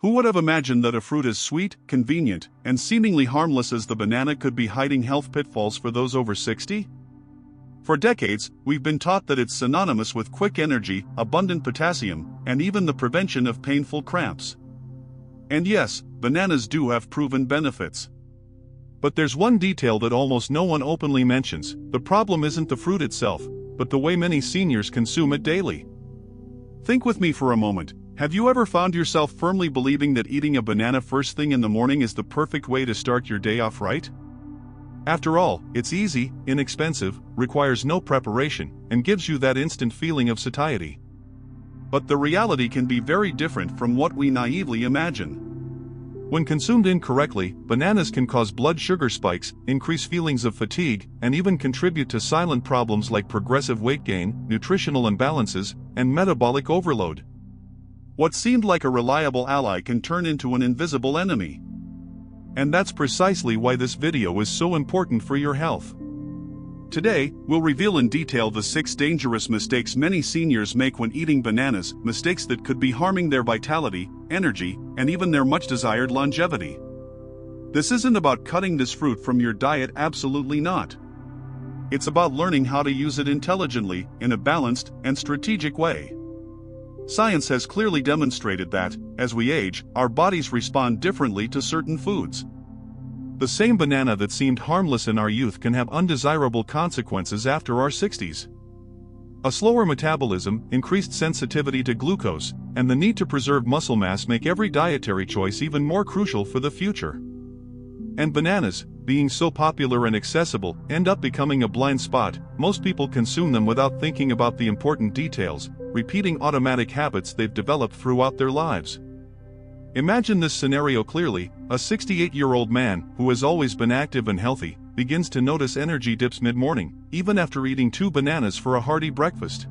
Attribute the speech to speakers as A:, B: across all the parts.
A: Who would have imagined that a fruit as sweet, convenient, and seemingly harmless as the banana could be hiding health pitfalls for those over 60? For decades, we've been taught that it's synonymous with quick energy, abundant potassium, and even the prevention of painful cramps. And yes, bananas do have proven benefits. But there's one detail that almost no one openly mentions: the problem isn't the fruit itself, but the way many seniors consume it daily. Think with me for a moment. Have you ever found yourself firmly believing that eating a banana first thing in the morning is the perfect way to start your day off right? After all, it's easy, inexpensive, requires no preparation, and gives you that instant feeling of satiety. But the reality can be very different from what we naively imagine. When consumed incorrectly, bananas can cause blood sugar spikes, increase feelings of fatigue, and even contribute to silent problems like progressive weight gain, nutritional imbalances, and metabolic overload. What seemed like a reliable ally can turn into an invisible enemy. And that's precisely why this video is so important for your health. Today, we'll reveal in detail the 6 dangerous mistakes many seniors make when eating bananas, mistakes that could be harming their vitality, energy, and even their much-desired longevity. This isn't about cutting this fruit from your diet, absolutely not. It's about learning how to use it intelligently, in a balanced and strategic way. Science has clearly demonstrated that, as we age, our bodies respond differently to certain foods. The same banana that seemed harmless in our youth can have undesirable consequences after our 60s. A slower metabolism, increased sensitivity to glucose, and the need to preserve muscle mass make every dietary choice even more crucial for the future. And bananas, being so popular and accessible, end up becoming a blind spot. Most people consume them without thinking about the important details, repeating automatic habits they've developed throughout their lives. Imagine this scenario clearly: a 68-year-old man, who has always been active and healthy, begins to notice energy dips mid-morning, even after eating 2 bananas for a hearty breakfast.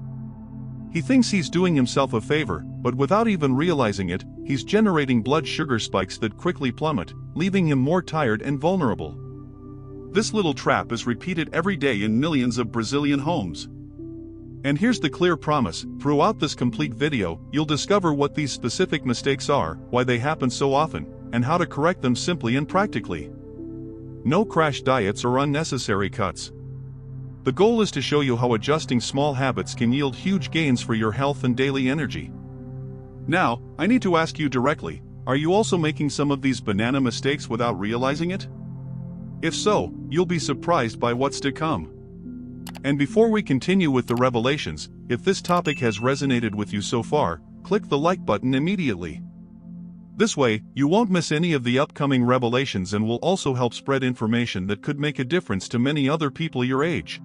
A: He thinks he's doing himself a favor, but without even realizing it, he's generating blood sugar spikes that quickly plummet, leaving him more tired and vulnerable. This little trap is repeated every day in millions of Brazilian homes. And here's the clear promise: throughout this complete video, you'll discover what these specific mistakes are, why they happen so often, and how to correct them simply and practically. No crash diets or unnecessary cuts. The goal is to show you how adjusting small habits can yield huge gains for your health and daily energy. Now, I need to ask you directly: are you also making some of these banana mistakes without realizing it? If so, you'll be surprised by what's to come. And before we continue with the revelations, if this topic has resonated with you so far, click the like button immediately. This way, you won't miss any of the upcoming revelations and will also help spread information that could make a difference to many other people your age.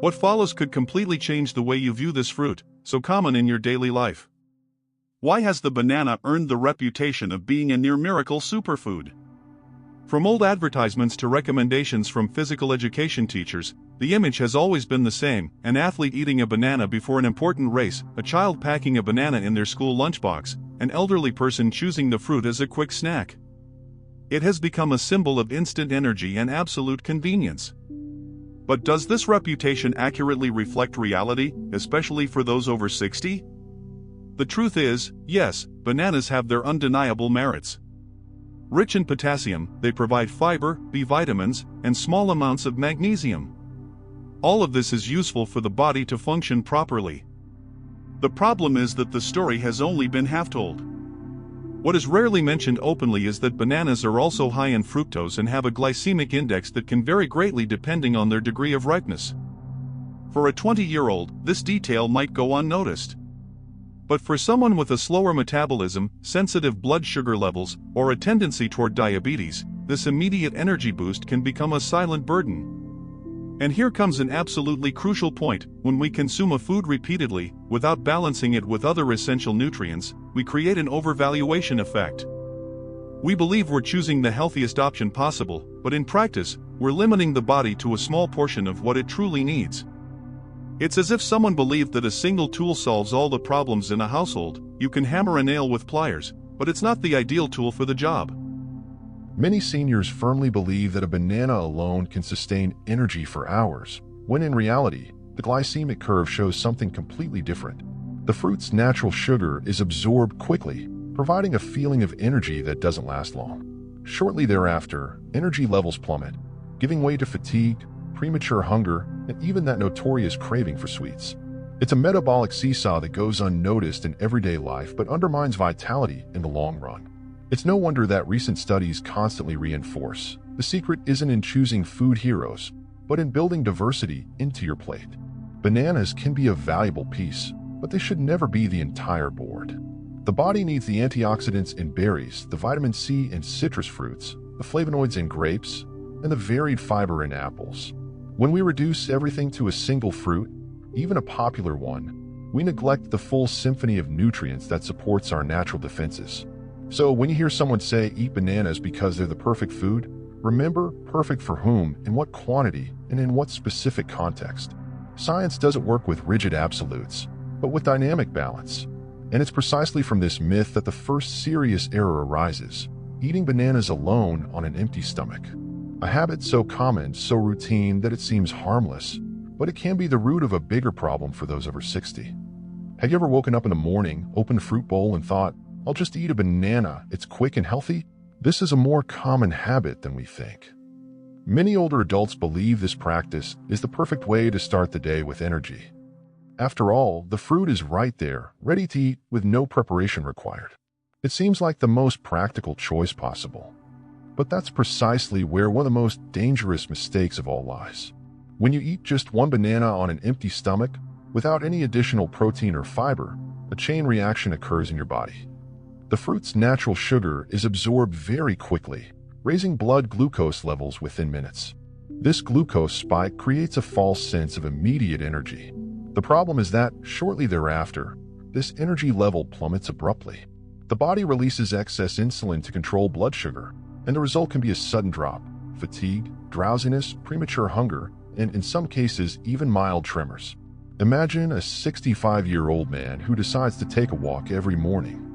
A: What follows could completely change the way you view this fruit, so common in your daily life. Why has the banana earned the reputation of being a near-miracle superfood? From old advertisements to recommendations from physical education teachers, the image has always been the same: an athlete eating a banana before an important race, a child packing a banana in their school lunchbox, an elderly person choosing the fruit as a quick snack. It has become a symbol of instant energy and absolute convenience. But does this reputation accurately reflect reality, especially for those over 60? The truth is, yes, bananas have their undeniable merits. Rich in potassium, they provide fiber, B vitamins, and small amounts of magnesium. All of this is useful for the body to function properly. The problem is that the story has only been half told. What is rarely mentioned openly is that bananas are also high in fructose and have a glycemic index that can vary greatly depending on their degree of ripeness. For a 20-year-old, this detail might go unnoticed. But for someone with a slower metabolism, sensitive blood sugar levels, or a tendency toward diabetes, this immediate energy boost can become a silent burden. And here comes an absolutely crucial point: when we consume a food repeatedly, without balancing it with other essential nutrients, we create an overvaluation effect. We believe we're choosing the healthiest option possible, but in practice, we're limiting the body to a small portion of what it truly needs. It's as if someone believed that a single tool solves all the problems in a household. You can hammer a nail with pliers, but it's not the ideal tool for the job.
B: Many seniors firmly believe that a banana alone can sustain energy for hours, when in reality, the glycemic curve shows something completely different. The fruit's natural sugar is absorbed quickly, providing a feeling of energy that doesn't last long. Shortly thereafter, energy levels plummet, giving way to fatigue, premature hunger, and even that notorious craving for sweets. It's a metabolic seesaw that goes unnoticed in everyday life but undermines vitality in the long run. It's no wonder that recent studies constantly reinforce the secret isn't in choosing food heroes, but in building diversity into your plate. Bananas can be a valuable piece, but they should never be the entire board. The body needs the antioxidants in berries, the vitamin C in citrus fruits, the flavonoids in grapes, and the varied fiber in apples. When we reduce everything to a single fruit, even a popular one, we neglect the full symphony of nutrients that supports our natural defenses. So when you hear someone say eat bananas because they're the perfect food, remember perfect for whom, in what quantity, and in what specific context. Science doesn't work with rigid absolutes, but with dynamic balance. And it's precisely from this myth that the first serious error arises: eating bananas alone on an empty stomach. A habit so common, so routine that it seems harmless, but it can be the root of a bigger problem for those over 60. Have you ever woken up in the morning, opened a fruit bowl, and thought, I'll just eat a banana, it's quick and healthy? This is a more common habit than we think. Many older adults believe this practice is the perfect way to start the day with energy. After all, the fruit is right there, ready to eat with no preparation required. It seems like the most practical choice possible. But that's precisely where one of the most dangerous mistakes of all lies. When you eat just one banana on an empty stomach, without any additional protein or fiber, a chain reaction occurs in your body. The fruit's natural sugar is absorbed very quickly, raising blood glucose levels within minutes. This glucose spike creates a false sense of immediate energy. The problem is that, shortly thereafter, this energy level plummets abruptly. The body releases excess insulin to control blood sugar, and the result can be a sudden drop, fatigue, drowsiness, premature hunger, and in some cases, even mild tremors. Imagine a 65-year-old man who decides to take a walk every morning.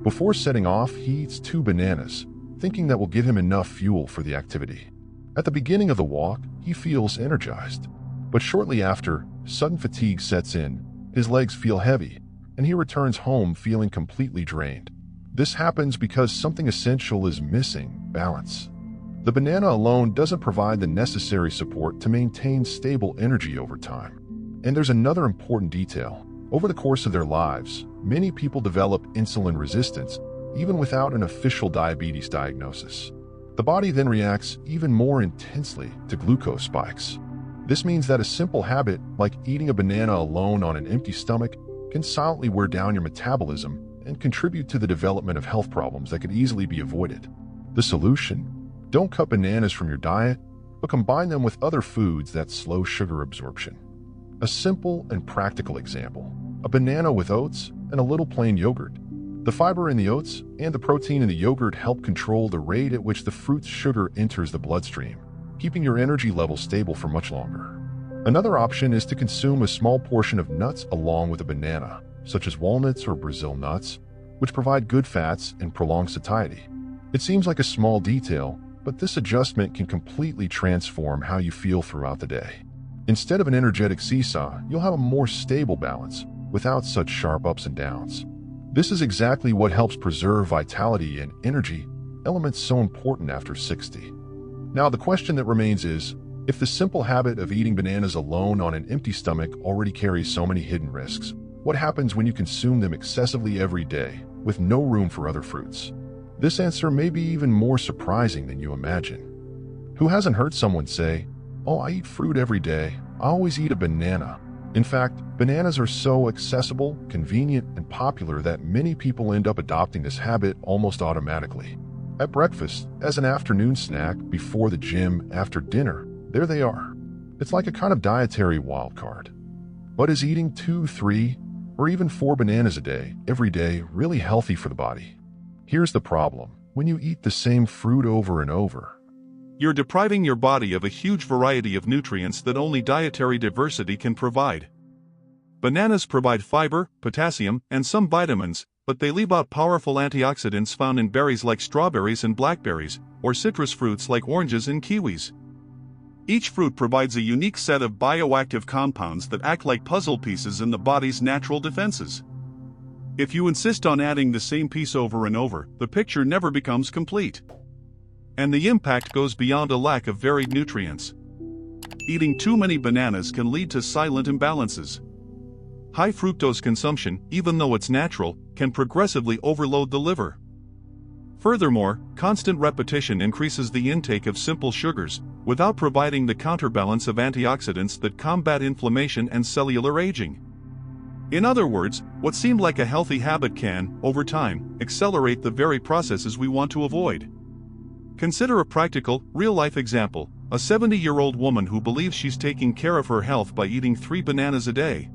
B: Before setting off, he eats 2 bananas, thinking that will give him enough fuel for the activity. At the beginning of the walk, he feels energized. But shortly after, sudden fatigue sets in, his legs feel heavy, and he returns home feeling completely drained. This happens because something essential is missing: balance. The banana alone doesn't provide the necessary support to maintain stable energy over time. And there's another important detail. Over the course of their lives, many people develop insulin resistance, even without an official diabetes diagnosis. The body then reacts even more intensely to glucose spikes. This means that a simple habit, like eating a banana alone on an empty stomach, can silently wear down your metabolism and contribute to the development of health problems that could easily be avoided. The solution? Don't cut bananas from your diet, but combine them with other foods that slow sugar absorption. A simple and practical example: a banana with oats and a little plain yogurt. The fiber in the oats and the protein in the yogurt help control the rate at which the fruit's sugar enters the bloodstream, keeping your energy level stable for much longer. Another option is to consume a small portion of nuts along with a banana, such as walnuts or Brazil nuts, which provide good fats and prolong satiety. It seems like a small detail, but this adjustment can completely transform how you feel throughout the day. Instead of an energetic seesaw, you'll have a more stable balance, without such sharp ups and downs. This is exactly what helps preserve vitality and energy, elements so important after 60. Now, the question that remains is, if the simple habit of eating bananas alone on an empty stomach already carries so many hidden risks, what happens when you consume them excessively every day, with no room for other fruits? This answer may be even more surprising than you imagine. Who hasn't heard someone say, "Oh, I eat fruit every day. I always eat a banana." In fact, bananas are so accessible, convenient, and popular that many people end up adopting this habit almost automatically. At breakfast, as an afternoon snack, before the gym, after dinner, there they are. It's like a kind of dietary wildcard. But is eating 2, 3, or even 4 bananas a day, every day, really healthy for the body? Here's the problem. When you eat the same fruit over and over,
A: you're depriving your body of a huge variety of nutrients that only dietary diversity can provide. Bananas provide fiber, potassium, and some vitamins, but they leave out powerful antioxidants found in berries like strawberries and blackberries, or citrus fruits like oranges and kiwis. Each fruit provides a unique set of bioactive compounds that act like puzzle pieces in the body's natural defenses. If you insist on adding the same piece over and over, the picture never becomes complete. And the impact goes beyond a lack of varied nutrients. Eating too many bananas can lead to silent imbalances. High fructose consumption, even though it's natural, can progressively overload the liver. Furthermore, constant repetition increases the intake of simple sugars, without providing the counterbalance of antioxidants that combat inflammation and cellular aging. In other words, what seemed like a healthy habit can, over time, accelerate the very processes we want to avoid. Consider a practical, real-life example: a 70-year-old woman who believes she's taking care of her health by eating 3 bananas a day.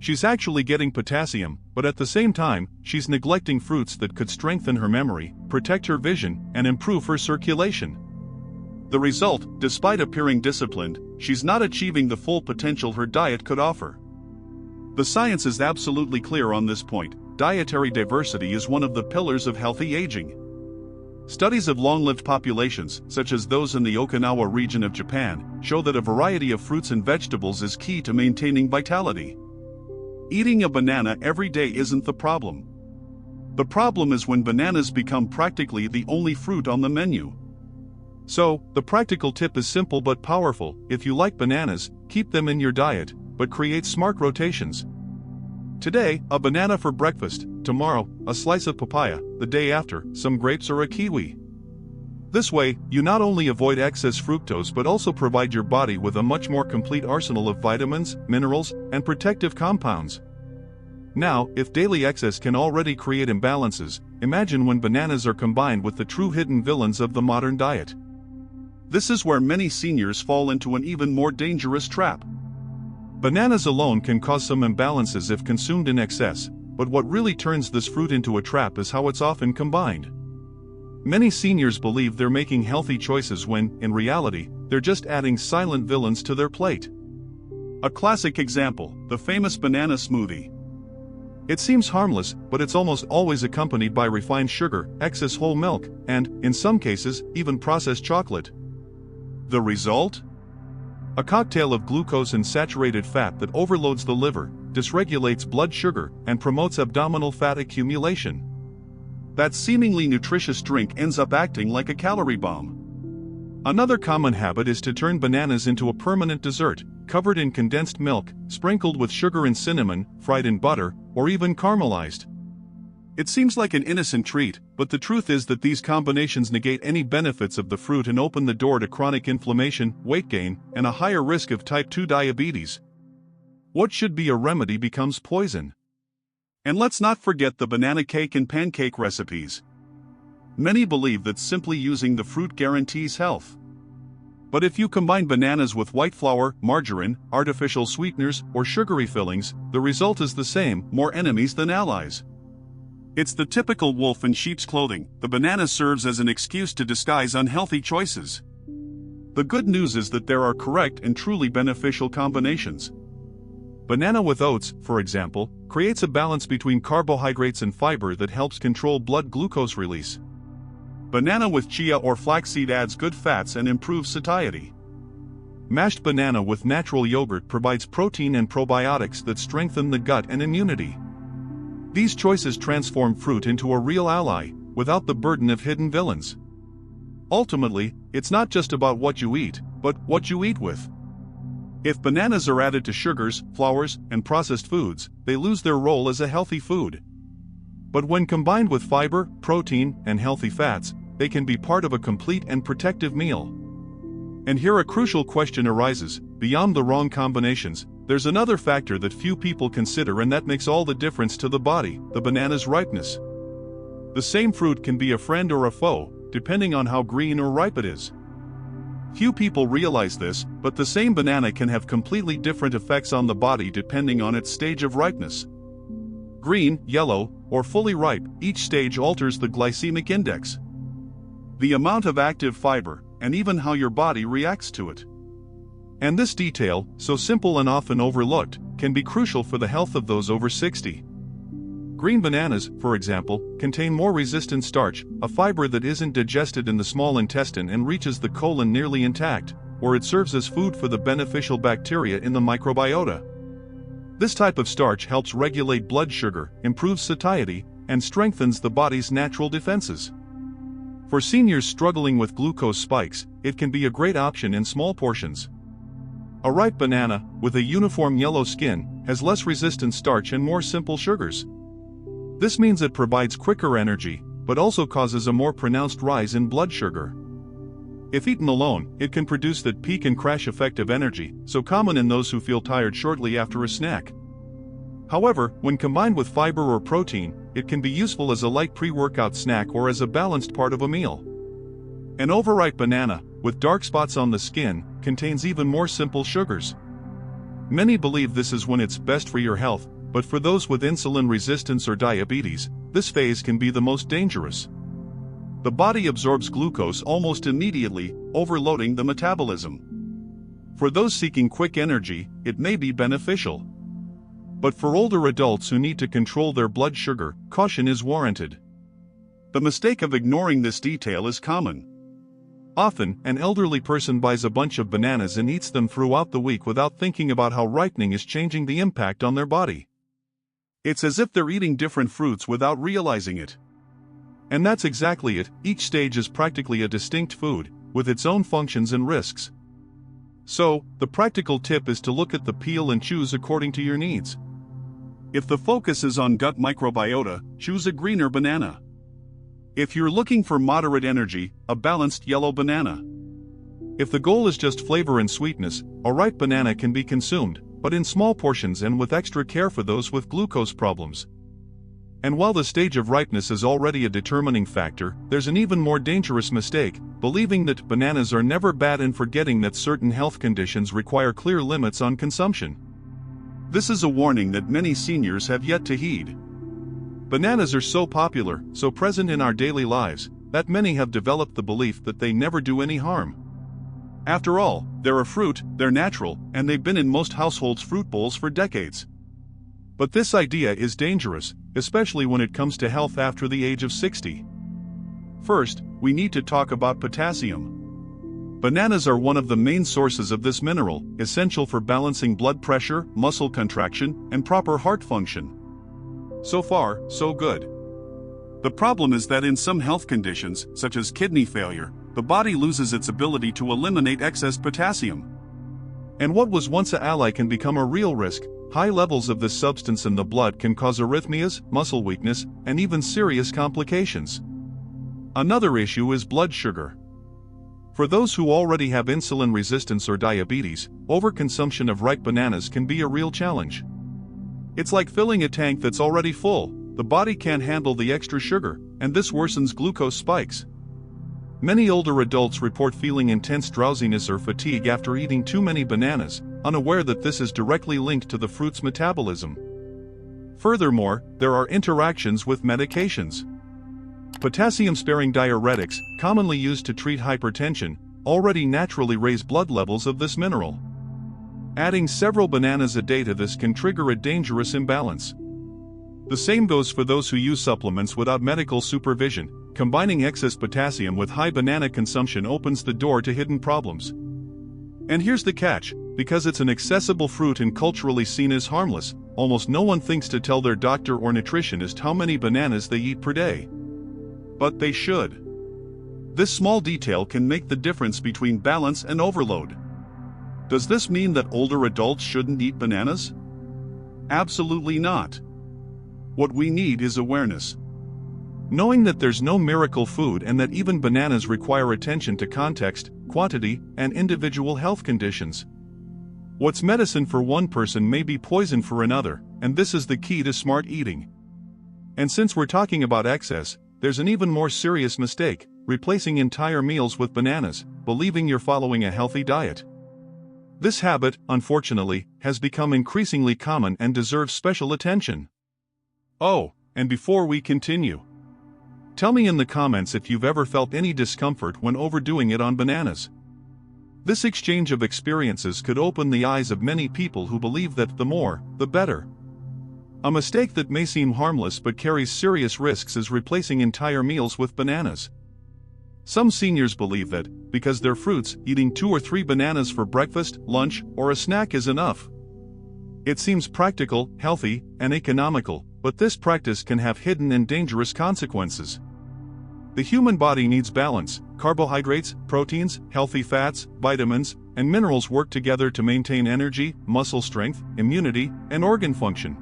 A: She's actually getting potassium, but at the same time, she's neglecting fruits that could strengthen her memory, protect her vision, and improve her circulation. The result, despite appearing disciplined, she's not achieving the full potential her diet could offer. The science is absolutely clear on this point: dietary diversity is one of the pillars of healthy aging. Studies of long-lived populations, such as those in the Okinawa region of Japan, show that a variety of fruits and vegetables is key to maintaining vitality. Eating a banana every day isn't the problem. The problem is when bananas become practically the only fruit on the menu. So, the practical tip is simple but powerful: if you like bananas, keep them in your diet, but create smart rotations. Today, a banana for breakfast; tomorrow, a slice of papaya; the day after, some grapes or a kiwi. This way, you not only avoid excess fructose but also provide your body with a much more complete arsenal of vitamins, minerals, and protective compounds. Now, if daily excess can already create imbalances, imagine when bananas are combined with the true hidden villains of the modern diet. This is where many seniors fall into an even more dangerous trap. Bananas alone can cause some imbalances if consumed in excess, but what really turns this fruit into a trap is how it's often combined. Many seniors believe they're making healthy choices when, in reality, they're just adding silent villains to their plate. A classic example: the famous banana smoothie. It seems harmless, but it's almost always accompanied by refined sugar, excess whole milk, and, in some cases, even processed chocolate. The result? A cocktail of glucose and saturated fat that overloads the liver, dysregulates blood sugar, and promotes abdominal fat accumulation. That seemingly nutritious drink ends up acting like a calorie bomb. Another common habit is to turn bananas into a permanent dessert, covered in condensed milk, sprinkled with sugar and cinnamon, fried in butter, or even caramelized. It seems like an innocent treat, but the truth is that these combinations negate any benefits of the fruit and open the door to chronic inflammation, weight gain, and a higher risk of type 2 diabetes. What should be a remedy becomes poison. And let's not forget the banana cake and pancake recipes. Many believe that simply using the fruit guarantees health. But if you combine bananas with white flour, margarine, artificial sweeteners, or sugary fillings, the result is the same: more enemies than allies. It's the typical wolf in sheep's clothing. The banana serves as an excuse to disguise unhealthy choices. The good news is that there are correct and truly beneficial combinations. Banana with oats, for example, creates a balance between carbohydrates and fiber that helps control blood glucose release. Banana with chia or flaxseed adds good fats and improves satiety. Mashed banana with natural yogurt provides protein and probiotics that strengthen the gut and immunity. These choices transform fruit into a real ally, without the burden of hidden villains. Ultimately, it's not just about what you eat, but what you eat with. If bananas are added to sugars, flours, and processed foods, they lose their role as a healthy food. But when combined with fiber, protein, and healthy fats, they can be part of a complete and protective meal. And here a crucial question arises: beyond the wrong combinations, there's another factor that few people consider, and that makes all the difference to the body: the banana's ripeness. The same fruit can be a friend or a foe, depending on how green or ripe it is. Few people realize this, but the same banana can have completely different effects on the body depending on its stage of ripeness. Green, yellow, or fully ripe, each stage alters the glycemic index, the amount of active fiber, and even how your body reacts to it. And this detail, so simple and often overlooked, can be crucial for the health of those over 60. Green bananas, for example, contain more resistant starch, a fiber that isn't digested in the small intestine and reaches the colon nearly intact, where it serves as food for the beneficial bacteria in the microbiota. This type of starch helps regulate blood sugar, improves satiety, and strengthens the body's natural defenses. For seniors struggling with glucose spikes, it can be a great option in small portions. A ripe banana, with a uniform yellow skin, has less resistant starch and more simple sugars. This means it provides quicker energy, but also causes a more pronounced rise in blood sugar. If eaten alone, it can produce that peak and crash effect of energy, so common in those who feel tired shortly after a snack. However, when combined with fiber or protein, it can be useful as a light pre-workout snack or as a balanced part of a meal. An overripe banana, with dark spots on the skin, contains even more simple sugars. Many believe this is when it's best for your health, but for those with insulin resistance or diabetes, this phase can be the most dangerous. The body absorbs glucose almost immediately, overloading the metabolism. For those seeking quick energy, it may be beneficial. But for older adults who need to control their blood sugar, caution is warranted. The mistake of ignoring this detail is common. Often, an elderly person buys a bunch of bananas and eats them throughout the week without thinking about how ripening is changing the impact on their body. It's as if they're eating different fruits without realizing it. And that's exactly it, each stage is practically a distinct food, with its own functions and risks. So, the practical tip is to look at the peel and choose according to your needs. If the focus is on gut microbiota, choose a greener banana. If you're looking for moderate energy, a balanced yellow banana. If the goal is just flavor and sweetness, a ripe banana can be consumed, but in small portions and with extra care for those with glucose problems. And while the stage of ripeness is already a determining factor, there's an even more dangerous mistake, believing that bananas are never bad and forgetting that certain health conditions require clear limits on consumption. This is a warning that many seniors have yet to heed. Bananas are so popular, so present in our daily lives, that many have developed the belief that they never do any harm. After all, they're a fruit, they're natural, and they've been in most households' fruit bowls for decades. But this idea is dangerous, especially when it comes to health after the age of 60. First, we need to talk about potassium. Bananas are one of the main sources of this mineral, essential for balancing blood pressure, muscle contraction, and proper heart function. So far, so good. The problem is that in some health conditions, such as kidney failure, the body loses its ability to eliminate excess potassium. And what was once an ally can become a real risk. High levels of this substance in the blood can cause arrhythmias, muscle weakness, and even serious complications. Another issue is blood sugar. For those who already have insulin resistance or diabetes, overconsumption of ripe bananas can be a real challenge. It's like filling a tank that's already full. The body can't handle the extra sugar, and this worsens glucose spikes. Many older adults report feeling intense drowsiness or fatigue after eating too many bananas, unaware that this is directly linked to the fruit's metabolism. Furthermore, there are interactions with medications. Potassium-sparing diuretics, commonly used to treat hypertension, already naturally raise blood levels of this mineral. Adding several bananas a day to this can trigger a dangerous imbalance. The same goes for those who use supplements without medical supervision. Combining excess potassium with high banana consumption opens the door to hidden problems. And here's the catch: because it's an accessible fruit and culturally seen as harmless, almost no one thinks to tell their doctor or nutritionist how many bananas they eat per day. But they should. This small detail can make the difference between balance and overload. Does this mean that older adults shouldn't eat bananas? Absolutely not. What we need is awareness. Knowing that there's no miracle food and that even bananas require attention to context, quantity, and individual health conditions. What's medicine for one person may be poison for another, and this is the key to smart eating. And since we're talking about excess, there's an even more serious mistake: replacing entire meals with bananas, believing you're following a healthy diet. This habit, unfortunately, has become increasingly common and deserves special attention. Oh, and before we continue, tell me in the comments if you've ever felt any discomfort when overdoing it on bananas. This exchange of experiences could open the eyes of many people who believe that the more, the better. A mistake that may seem harmless but carries serious risks is replacing entire meals with bananas. Some seniors believe that, because they're fruits, eating 2 or 3 bananas for breakfast, lunch, or a snack is enough. It seems practical, healthy, and economical, but this practice can have hidden and dangerous consequences. The human body needs balance. Carbohydrates, proteins, healthy fats, vitamins, and minerals work together to maintain energy, muscle strength, immunity, and organ function.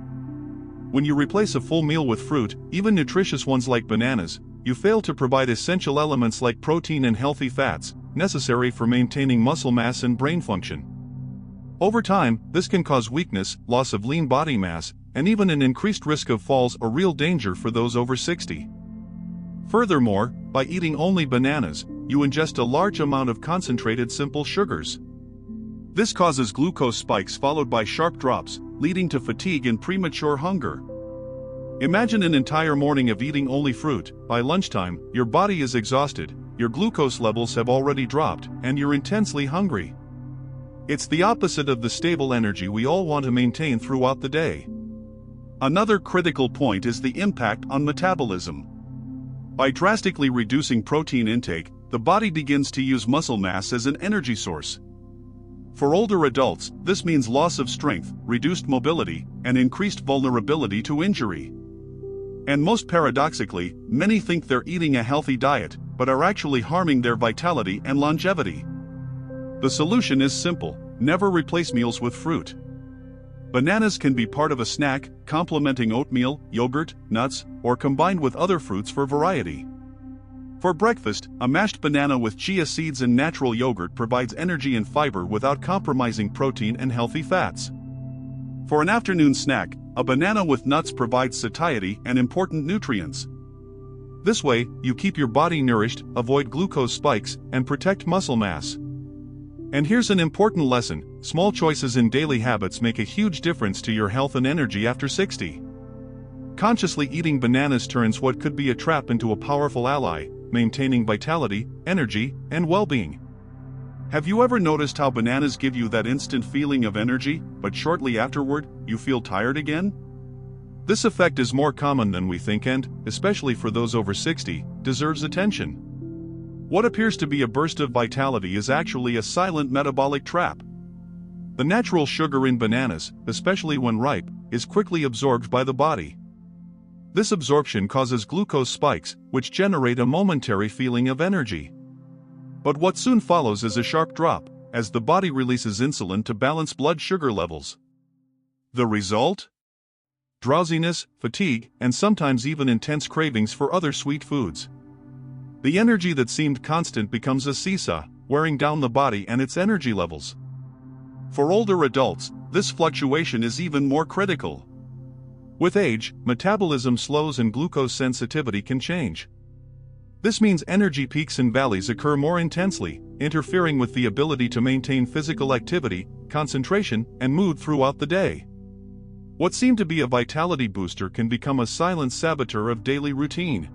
A: When you replace a full meal with fruit, even nutritious ones like bananas, you fail to provide essential elements like protein and healthy fats, necessary for maintaining muscle mass and brain function. Over time, this can cause weakness, loss of lean body mass, and even an increased risk of falls, a real danger for those over 60. Furthermore, by eating only bananas, you ingest a large amount of concentrated simple sugars. This causes glucose spikes followed by sharp drops, leading to fatigue and premature hunger. Imagine an entire morning of eating only fruit. By lunchtime, your body is exhausted, your glucose levels have already dropped, and you're intensely hungry. It's the opposite of the stable energy we all want to maintain throughout the day. Another critical point is the impact on metabolism. By drastically reducing protein intake, the body begins to use muscle mass as an energy source. For older adults, this means loss of strength, reduced mobility, and increased vulnerability to injury. And most paradoxically, many think they're eating a healthy diet, but are actually harming their vitality and longevity. The solution is simple: never replace meals with fruit. Bananas can be part of a snack, complementing oatmeal, yogurt, nuts, or combined with other fruits for variety. For breakfast, a mashed banana with chia seeds and natural yogurt provides energy and fiber without compromising protein and healthy fats. For an afternoon snack, a banana with nuts provides satiety and important nutrients. This way, you keep your body nourished, avoid glucose spikes, and protect muscle mass. And here's an important lesson: small choices in daily habits make a huge difference to your health and energy after 60. Consciously eating bananas turns what could be a trap into a powerful ally, maintaining vitality, energy, and well-being. Have you ever noticed how bananas give you that instant feeling of energy, but shortly afterward, you feel tired again? This effect is more common than we think and, especially for those over 60, deserves attention. What appears to be a burst of vitality is actually a silent metabolic trap. The natural sugar in bananas, especially when ripe, is quickly absorbed by the body. This absorption causes glucose spikes, which generate a momentary feeling of energy. But what soon follows is a sharp drop, as the body releases insulin to balance blood sugar levels. The result? Drowsiness, fatigue, and sometimes even intense cravings for other sweet foods. The energy that seemed constant becomes a seesaw, wearing down the body and its energy levels. For older adults, this fluctuation is even more critical. With age, metabolism slows and glucose sensitivity can change. This means energy peaks and valleys occur more intensely, interfering with the ability to maintain physical activity, concentration, and mood throughout the day. What seemed to be a vitality booster can become a silent saboteur of daily routine.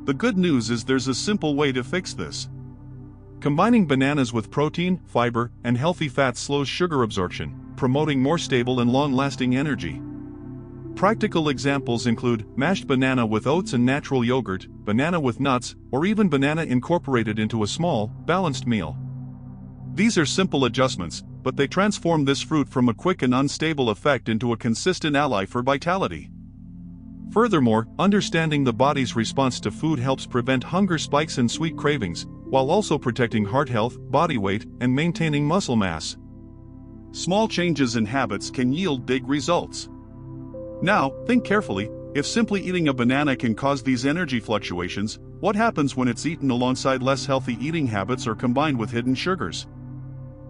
A: The good news is there's a simple way to fix this. Combining bananas with protein, fiber, and healthy fats slows sugar absorption, promoting more stable and long-lasting energy. Practical examples include mashed banana with oats and natural yogurt, banana with nuts, or even banana incorporated into a small, balanced meal. These are simple adjustments, but they transform this fruit from a quick and unstable effect into a consistent ally for vitality. Furthermore, understanding the body's response to food helps prevent hunger spikes and sweet cravings, while also protecting heart health, body weight, and maintaining muscle mass. Small changes in habits can yield big results. Now, think carefully: if simply eating a banana can cause these energy fluctuations, what happens when it's eaten alongside less healthy eating habits or combined with hidden sugars?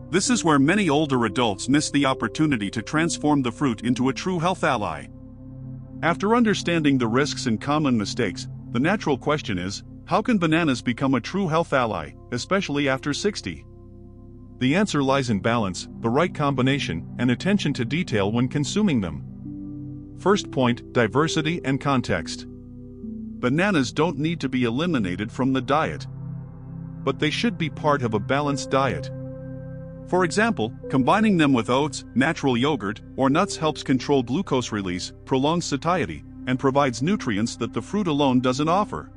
A: This is where many older adults miss the opportunity to transform the fruit into a true health ally. After understanding the risks and common mistakes, the natural question is, how can bananas become a true health ally, especially after 60? The answer lies in balance, the right combination, and attention to detail when consuming them. First point: diversity and context. Bananas don't need to be eliminated from the diet, but they should be part of a balanced diet. For example, combining them with oats, natural yogurt, or nuts helps control glucose release, prolongs satiety, and provides nutrients that the fruit alone doesn't offer.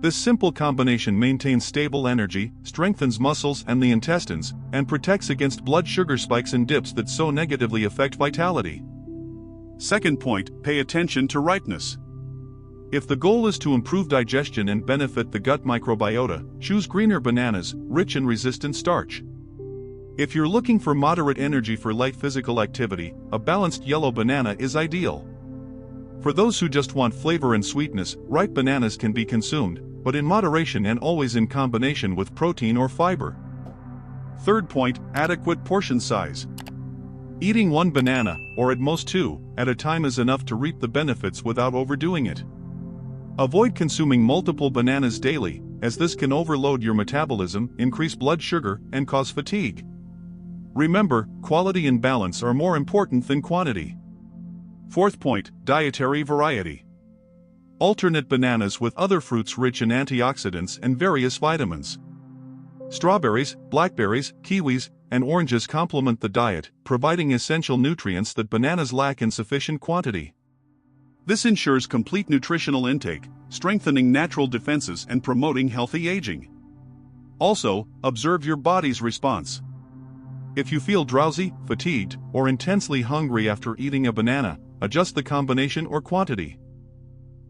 A: This simple combination maintains stable energy, strengthens muscles and the intestines, and protects against blood sugar spikes and dips that so negatively affect vitality. Second point, pay attention to ripeness. If the goal is to improve digestion and benefit the gut microbiota, choose greener bananas, rich in resistant starch. If you're looking for moderate energy for light physical activity, a balanced yellow banana is ideal. For those who just want flavor and sweetness, ripe bananas can be consumed, but in moderation and always in combination with protein or fiber. Third point, adequate portion size. Eating one banana, or at most two, at a time is enough to reap the benefits without overdoing it. Avoid consuming multiple bananas daily, as this can overload your metabolism, increase blood sugar, and cause fatigue. Remember, quality and balance are more important than quantity. Fourth point, dietary variety. Alternate bananas with other fruits rich in antioxidants and various vitamins. Strawberries, blackberries, kiwis, and oranges complement the diet, providing essential nutrients that bananas lack in sufficient quantity. This ensures complete nutritional intake, strengthening natural defenses and promoting healthy aging. Also, observe your body's response. If you feel drowsy, fatigued, or intensely hungry after eating a banana, adjust the combination or quantity.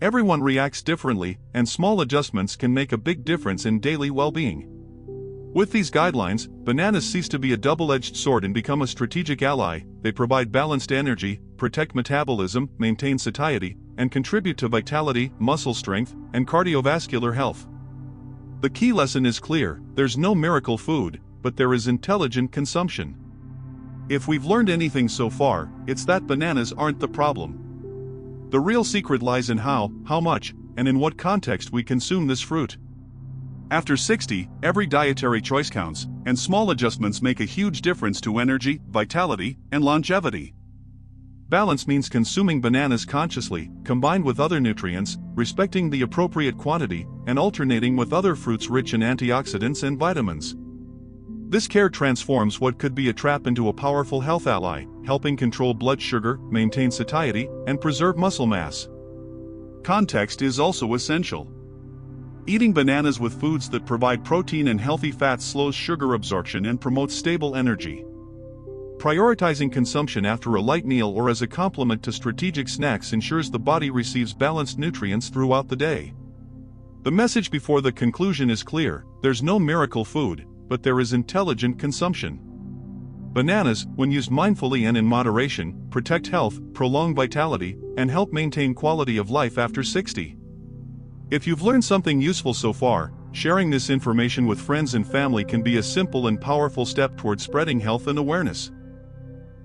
A: Everyone reacts differently, and small adjustments can make a big difference in daily well-being. With these guidelines, bananas cease to be a double-edged sword and become a strategic ally. They provide balanced energy, protect metabolism, maintain satiety, and contribute to vitality, muscle strength, and cardiovascular health. The key lesson is clear: there's no miracle food, but there is intelligent consumption. If we've learned anything so far, it's that bananas aren't the problem. The real secret lies in how much, and in what context we consume this fruit. After 60, every dietary choice counts, and small adjustments make a huge difference to energy, vitality, and longevity. Balance means consuming bananas consciously, combined with other nutrients, respecting the appropriate quantity, and alternating with other fruits rich in antioxidants and vitamins. This care transforms what could be a trap into a powerful health ally, helping control blood sugar, maintain satiety, and preserve muscle mass. Context is also essential. Eating bananas with foods that provide protein and healthy fats slows sugar absorption and promotes stable energy. Prioritizing consumption after a light meal or as a complement to strategic snacks ensures the body receives balanced nutrients throughout the day. The message before the conclusion is clear: there's no miracle food, but there is intelligent consumption. Bananas, when used mindfully and in moderation, protect health, prolong vitality, and help maintain quality of life after 60. If you've learned something useful so far, sharing this information with friends and family can be a simple and powerful step toward spreading health and awareness.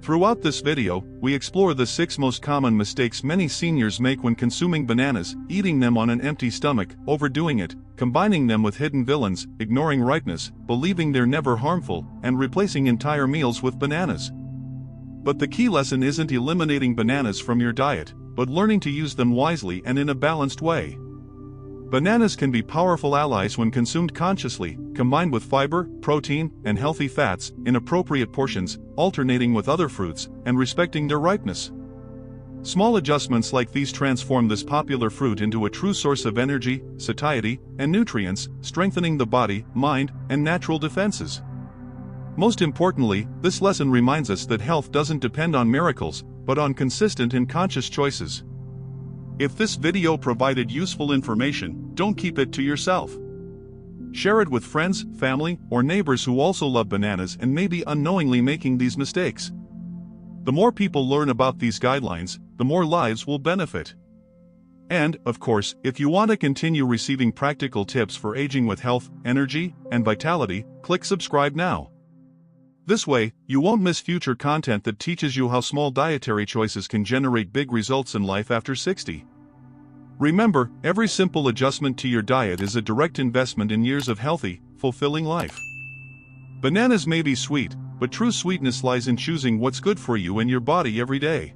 A: Throughout this video, we explore the 6 most common mistakes many seniors make when consuming bananas: eating them on an empty stomach, overdoing it, combining them with hidden villains, ignoring ripeness, believing they're never harmful, and replacing entire meals with bananas. But the key lesson isn't eliminating bananas from your diet, but learning to use them wisely and in a balanced way. Bananas can be powerful allies when consumed consciously, combined with fiber, protein, and healthy fats, in appropriate portions, alternating with other fruits, and respecting their ripeness. Small adjustments like these transform this popular fruit into a true source of energy, satiety, and nutrients, strengthening the body, mind, and natural defenses. Most importantly, this lesson reminds us that health doesn't depend on miracles, but on consistent and conscious choices. If this video provided useful information, don't keep it to yourself. Share it with friends, family, or neighbors who also love bananas and may be unknowingly making these mistakes. The more people learn about these guidelines, the more lives will benefit. And, of course, if you want to continue receiving practical tips for aging with health, energy, and vitality, click subscribe now. This way, you won't miss future content that teaches you how small dietary choices can generate big results in life after 60. Remember, every simple adjustment to your diet is a direct investment in years of healthy, fulfilling life. Bananas may be sweet, but true sweetness lies in choosing what's good for you and your body every day.